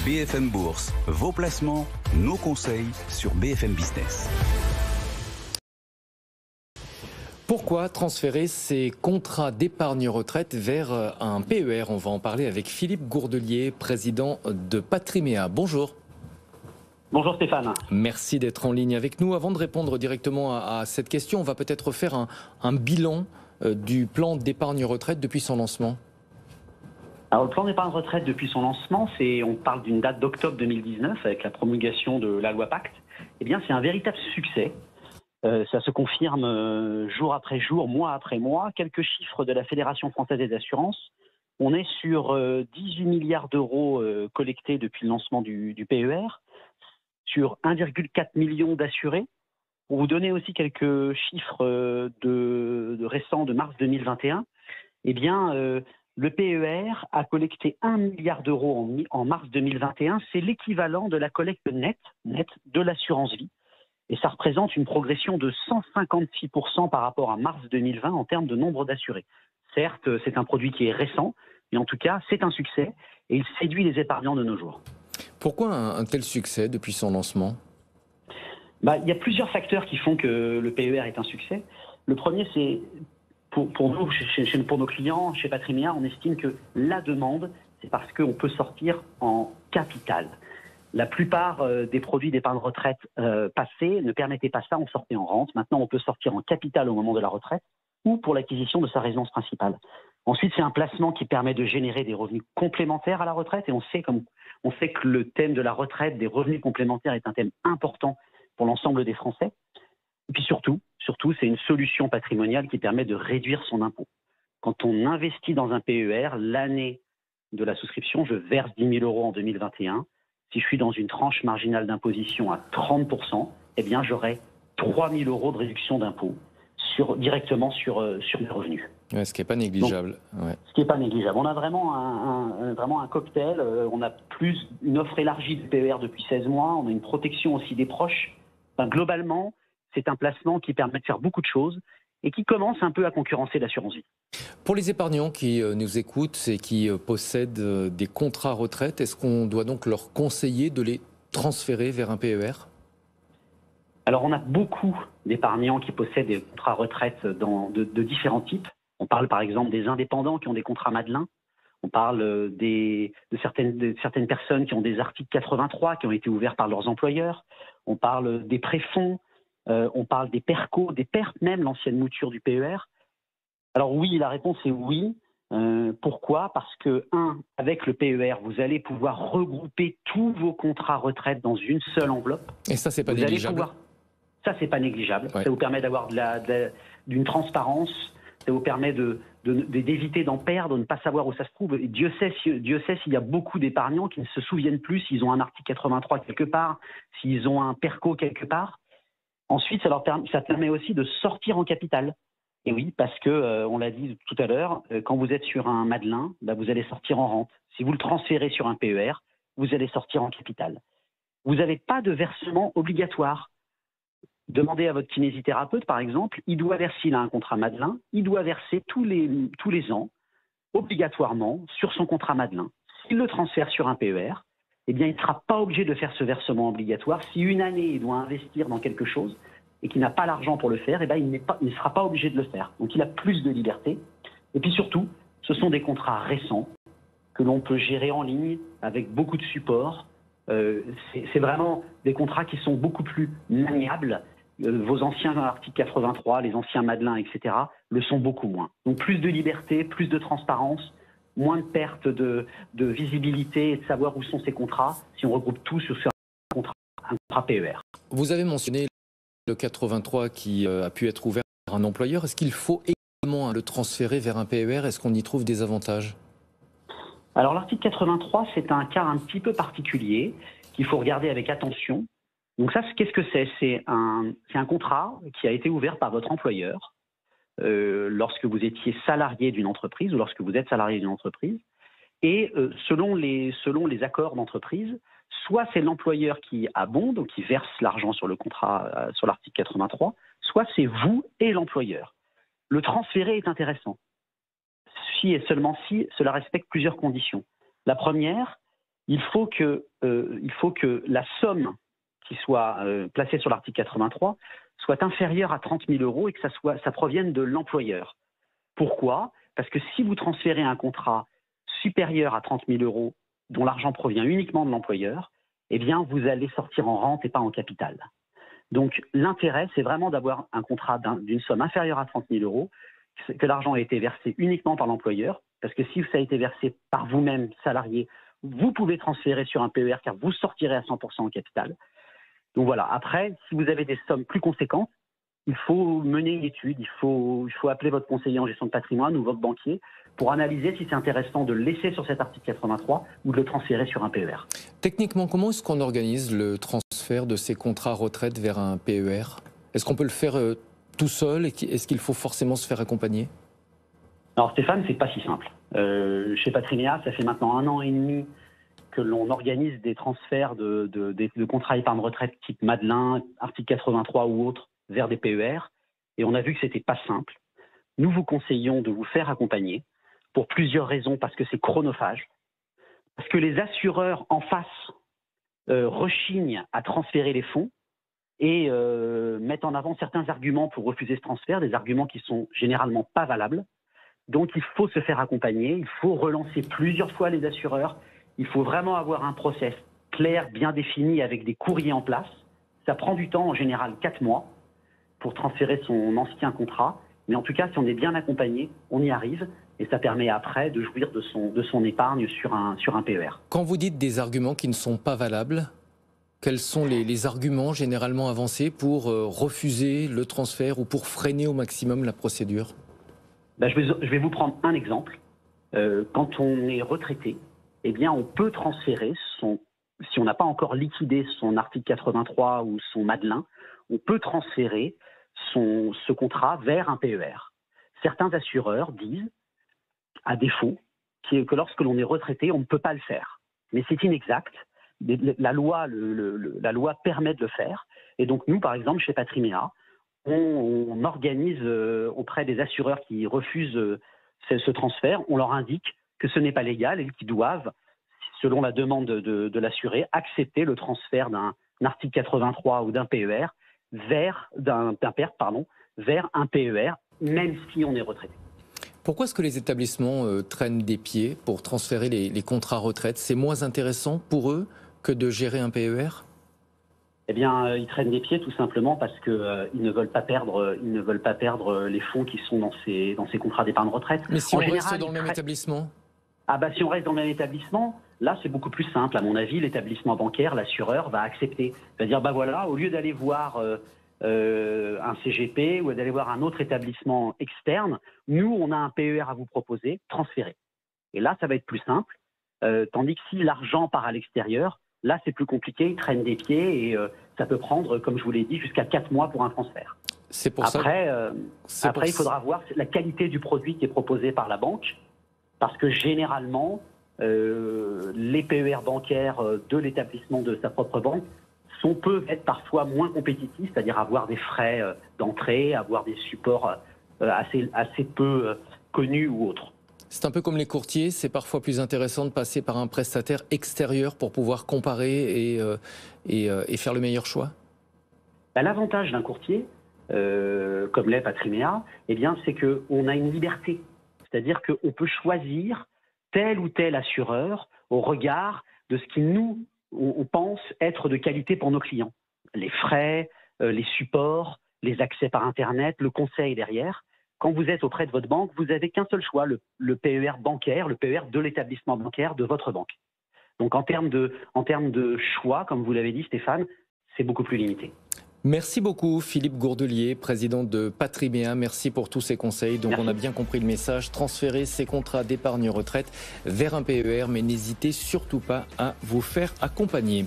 BFM Bourse, vos placements, nos conseils sur BFM Business. Pourquoi transférer ces contrats d'épargne retraite vers un PER? On va en parler avec Philippe Gourdelier, président de Patrimea. Bonjour. Bonjour Stéphane. Merci d'être en ligne avec nous. Avant de répondre directement à cette question, on va peut-être faire un bilan du plan d'épargne retraite depuis son lancement. Alors le plan d'épargne retraite depuis son lancement, on parle d'une date d'octobre 2019 avec la promulgation de la loi Pacte. Eh bien, c'est un véritable succès. Ça se confirme jour après jour, mois après mois. Quelques chiffres de la Fédération française des assurances. On est sur 18 milliards d'euros collectés depuis le lancement du PER, sur 1,4 million d'assurés. Pour vous donner aussi quelques chiffres récents de mars 2021, eh bien, le PER a collecté 1 milliard d'euros en mars 2021. C'est l'équivalent de la collecte nette de l'assurance vie. Et ça représente une progression de 156% par rapport à mars 2020 en termes de nombre d'assurés. Certes, c'est un produit qui est récent, mais en tout cas, c'est un succès et il séduit les épargnants de nos jours. Pourquoi un tel succès depuis son lancement ? Il y a plusieurs facteurs qui font que le PER est un succès. Le premier, c'est pour nous, pour nos clients, chez Patrimea, on estime que la demande, c'est parce qu'on peut sortir en capital. La plupart des produits d'épargne retraite passés ne permettaient pas ça, on sortait en rente. Maintenant, on peut sortir en capital au moment de la retraite ou pour l'acquisition de sa résidence principale. Ensuite, c'est un placement qui permet de générer des revenus complémentaires à la retraite. Et on sait que le thème de la retraite, des revenus complémentaires, est un thème important pour l'ensemble des Français. Et puis surtout, c'est une solution patrimoniale qui permet de réduire son impôt. Quand on investit dans un PER, l'année de la souscription, je verse 10 000 euros en 2021. Si je suis dans une tranche marginale d'imposition à 30%, eh bien j'aurai 3 000 euros de réduction d'impôt directement sur mes revenus. Ouais, ce qui n'est pas négligeable. Donc, ouais. Ce qui n'est pas négligeable. On a vraiment un cocktail. On a plus une offre élargie de PER depuis 16 mois. On a une protection aussi des proches. Globalement, c'est un placement qui permet de faire beaucoup de choses et qui commence un peu à concurrencer l'assurance vie. Pour les épargnants qui nous écoutent et qui possèdent des contrats retraite, est-ce qu'on doit donc leur conseiller de les transférer vers un PER ? Alors, on a beaucoup d'épargnants qui possèdent des contrats retraite de différents types. On parle par exemple des indépendants qui ont des contrats Madelin. On parle de certaines personnes qui ont des articles 83 qui ont été ouverts par leurs employeurs. On parle des préfonds. On parle des PERCO, des pertes même, l'ancienne mouture du PER. Alors oui, la réponse est oui. Pourquoi ? Parce que, avec le PER, vous allez pouvoir regrouper tous vos contrats retraite dans une seule enveloppe. Et ça, c'est pas négligeable. Ça, c'est pas négligeable. Ouais. Ça vous permet d'avoir d'une transparence. Ça vous permet d'éviter d'en perdre, de ne pas savoir où ça se trouve. Et Dieu sait s'il y a beaucoup d'épargnants qui ne se souviennent plus s'ils ont un article 83 quelque part, s'ils ont un PERCO quelque part. Ensuite, ça permet aussi de sortir en capital. Et oui, parce que, on l'a dit tout à l'heure, quand vous êtes sur un Madelin, vous allez sortir en rente. Si vous le transférez sur un PER, vous allez sortir en capital. Vous n'avez pas de versement obligatoire. Demandez à votre kinésithérapeute, par exemple, il a un contrat Madelin, il doit verser tous les ans, obligatoirement, sur son contrat Madelin. S'il le transfère sur un PER, eh bien, il ne sera pas obligé de faire ce versement obligatoire. Si une année, il doit investir dans quelque chose et qu'il n'a pas l'argent pour le faire, eh bien, il ne sera pas obligé de le faire. Donc, il a plus de liberté. Et puis surtout, ce sont des contrats récents que l'on peut gérer en ligne avec beaucoup de support. C'est vraiment des contrats qui sont beaucoup plus maniables. Vos anciens articles 83, les anciens Madelin, etc., le sont beaucoup moins. Donc, plus de liberté, plus de transparence, moins de perte de visibilité et de savoir où sont ces contrats si on regroupe tout sur un contrat PER. Vous avez mentionné le 83 qui a pu être ouvert par un employeur. Est-ce qu'il faut également le transférer vers un PER ? Est-ce qu'on y trouve des avantages ? Alors l'article 83, c'est un cas un petit peu particulier qu'il faut regarder avec attention. Donc ça, qu'est-ce que c'est ? C'est un contrat qui a été ouvert par votre employeur lorsque vous étiez salarié d'une entreprise ou lorsque vous êtes salarié d'une entreprise. Et selon les accords d'entreprise, soit c'est l'employeur qui abonde, donc qui verse l'argent sur le contrat, sur l'article 83, soit c'est vous et l'employeur. Le transférer est intéressant, si et seulement si cela respecte plusieurs conditions. La première, il faut que la somme qui soit placée sur l'article 83 soit inférieure à 30 000 euros et que ça provienne de l'employeur. Pourquoi ? Parce que si vous transférez un contrat supérieur à 30 000 euros dont l'argent provient uniquement de l'employeur, eh bien, vous allez sortir en rente et pas en capital. Donc, l'intérêt, c'est vraiment d'avoir un contrat d'une somme inférieure à 30 000 euros, que l'argent ait été versé uniquement par l'employeur, parce que si ça a été versé par vous-même, salarié, vous pouvez transférer sur un PER car vous sortirez à 100% en capital. Donc voilà, après, si vous avez des sommes plus conséquentes, il faut mener une étude, il faut appeler votre conseiller en gestion de patrimoine ou votre banquier pour analyser si c'est intéressant de le laisser sur cet article 83 ou de le transférer sur un PER. Techniquement, comment est-ce qu'on organise le transfert de ces contrats retraite vers un PER ? Est-ce qu'on peut le faire tout seul ? Est-ce qu'il faut forcément se faire accompagner ? Alors Stéphane, c'est pas si simple. Chez Patrimea, ça fait maintenant 1 an et demi que l'on organise des transferts de contrats épargne retraite type Madelin, article 83 ou autre, vers des PER, et on a vu que c'était pas simple. Nous vous conseillons de vous faire accompagner pour plusieurs raisons, parce que c'est chronophage, parce que les assureurs en face rechignent à transférer les fonds et mettent en avant certains arguments pour refuser ce transfert, des arguments qui sont généralement pas valables. Donc il faut se faire accompagner, il faut relancer plusieurs fois les assureurs, il faut vraiment avoir un process clair, bien défini, avec des courriers en place. Ça prend du temps, en général 4 mois, pour transférer son ancien contrat. Mais en tout cas, si on est bien accompagné, on y arrive. Et ça permet après de jouir de son épargne sur un PER. Quand vous dites des arguments qui ne sont pas valables, quels sont les arguments généralement avancés pour refuser le transfert ou pour freiner au maximum la procédure ? Je vais vous prendre un exemple. Quand on est retraité, eh bien, on peut transférer si on n'a pas encore liquidé son article 83 ou son Madelin, on peut transférer ce contrat vers un PER. Certains assureurs disent, à défaut, que lorsque l'on est retraité, on ne peut pas le faire. Mais c'est inexact. La loi permet de le faire. Et donc nous, par exemple, chez Patrimea, on organise auprès des assureurs qui refusent ce transfert, on leur indique que ce n'est pas légal et qu'ils doivent, selon la demande de l'assuré, accepter le transfert d'un article 83 ou d'un PER vers un PER, même si on est retraité. Pourquoi est-ce que les établissements traînent des pieds pour transférer les contrats retraite ? C'est moins intéressant pour eux que de gérer un PER ? Eh bien, ils traînent des pieds tout simplement parce qu'ils ne veulent pas perdre les fonds qui sont dans ces contrats d'épargne retraite. Mais si on reste dans le même établissement ? Si on reste dans le même établissement, là c'est beaucoup plus simple. À mon avis, l'établissement bancaire, l'assureur va accepter. Il va dire, voilà, au lieu d'aller voir un CGP ou d'aller voir un autre établissement externe, nous on a un PER à vous proposer, transférez. Et là ça va être plus simple. Tandis que si l'argent part à l'extérieur, là c'est plus compliqué, ils traînent des pieds et ça peut prendre, comme je vous l'ai dit, jusqu'à 4 mois pour un transfert. C'est pour après, il faudra voir la qualité du produit qui est proposé par la banque, parce que généralement, les PER bancaires de l'établissement de sa propre banque peuvent être parfois moins compétitifs, c'est-à-dire avoir des frais d'entrée, avoir des supports assez peu connus ou autres. C'est un peu comme les courtiers, c'est parfois plus intéressant de passer par un prestataire extérieur pour pouvoir comparer et faire le meilleur choix. L'avantage d'un courtier, comme l'est Patrimea, c'est qu'on a une liberté. C'est-à-dire qu'on peut choisir tel ou tel assureur au regard de ce qui on pense être de qualité pour nos clients. Les frais, les supports, les accès par Internet, le conseil derrière. Quand vous êtes auprès de votre banque, vous n'avez qu'un seul choix, le PER bancaire, le PER de l'établissement bancaire de votre banque. Donc en termes de choix, comme vous l'avez dit Stéphane, c'est beaucoup plus limité. Merci beaucoup Philippe Gourdelier, président de Patrimea. Merci pour tous ces conseils. Donc on a bien compris le message. Transférer ces contrats d'épargne retraite vers un PER, mais n'hésitez surtout pas à vous faire accompagner.